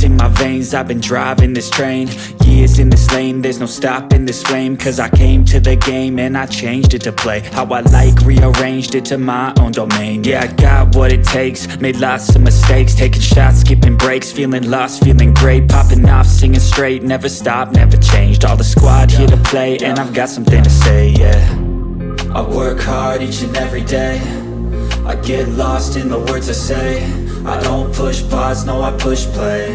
In my veins, I've been driving this train. Years in this lane, there's no stopping this flame. Cause I came to the game and I changed it to play how I like, rearranged it to my own domain. Yeah, I got what it takes, made lots of mistakes, taking shots, skipping breaks, feeling lost, feeling great, popping off, singing straight, never stopped, never changed. All the squad here to play, and I've got something to say, yeah. I work hard each and every day, I get lost in the words I say. I don't push pause, no I push play.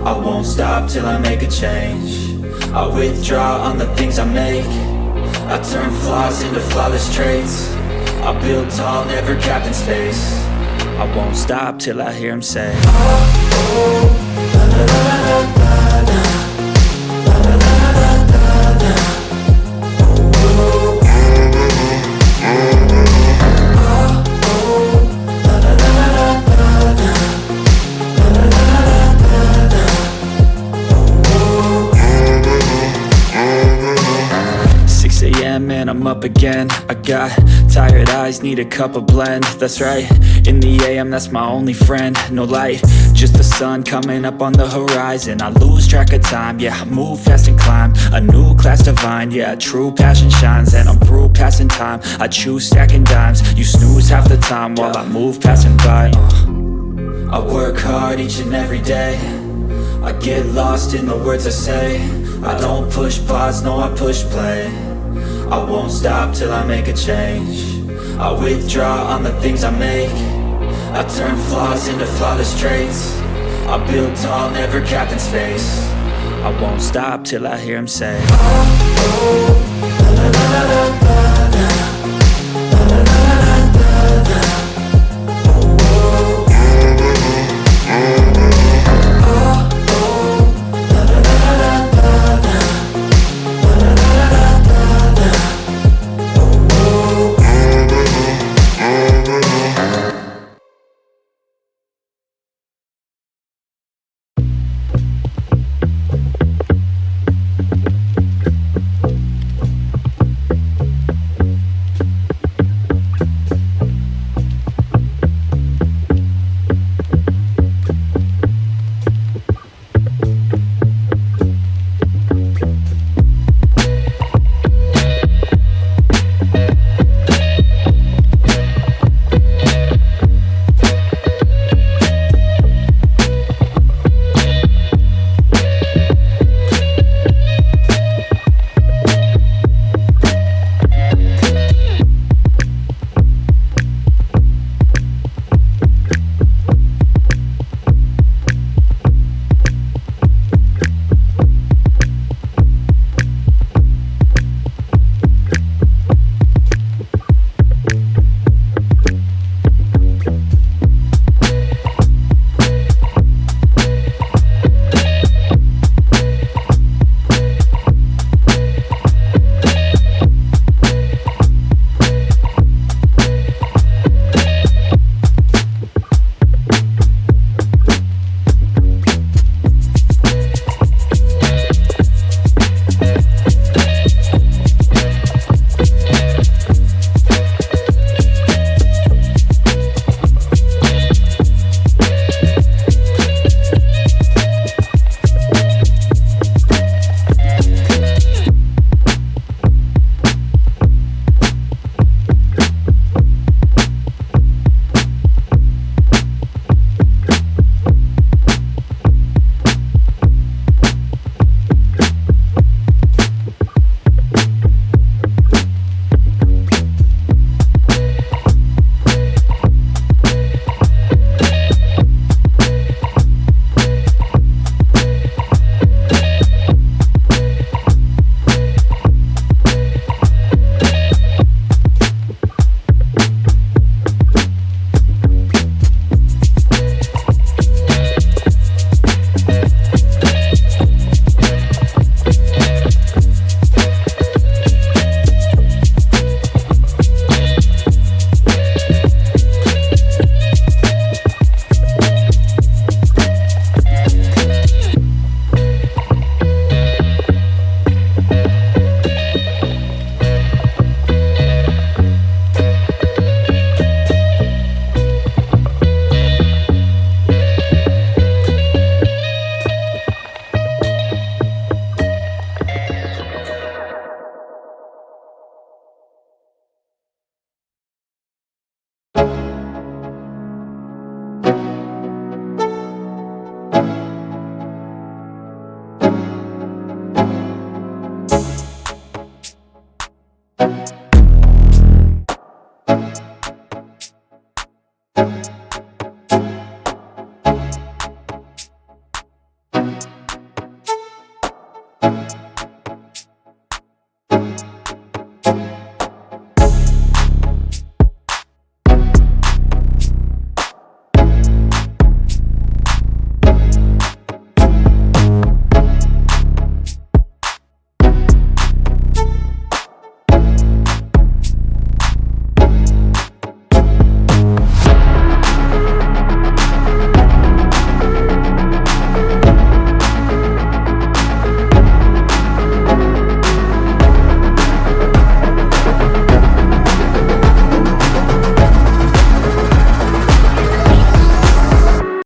I won't stop till I make a change. I withdraw on the things I make. I turn flaws into flawless traits. I build tall, never capped in space. I won't stop till I hear him say, oh, oh, la la la la la la. And I'm up again. I got tired eyes, need a cup of blend. That's right, in the AM, that's my only friend. No light, just the sun coming up on the horizon. I lose track of time, yeah, I move fast and climb a new class divine, yeah, true passion shines. And I'm through passing time, I choose stacking dimes. You snooze half the time while I move passing by. I work hard each and every day, I get lost in the words I say. I don't push pause, no I push play. I won't stop till I make a change. I withdraw on the things I make. I turn flaws into flawless traits. I build tall, never capped in space. I won't stop till I hear him say, oh, oh, la la la la la.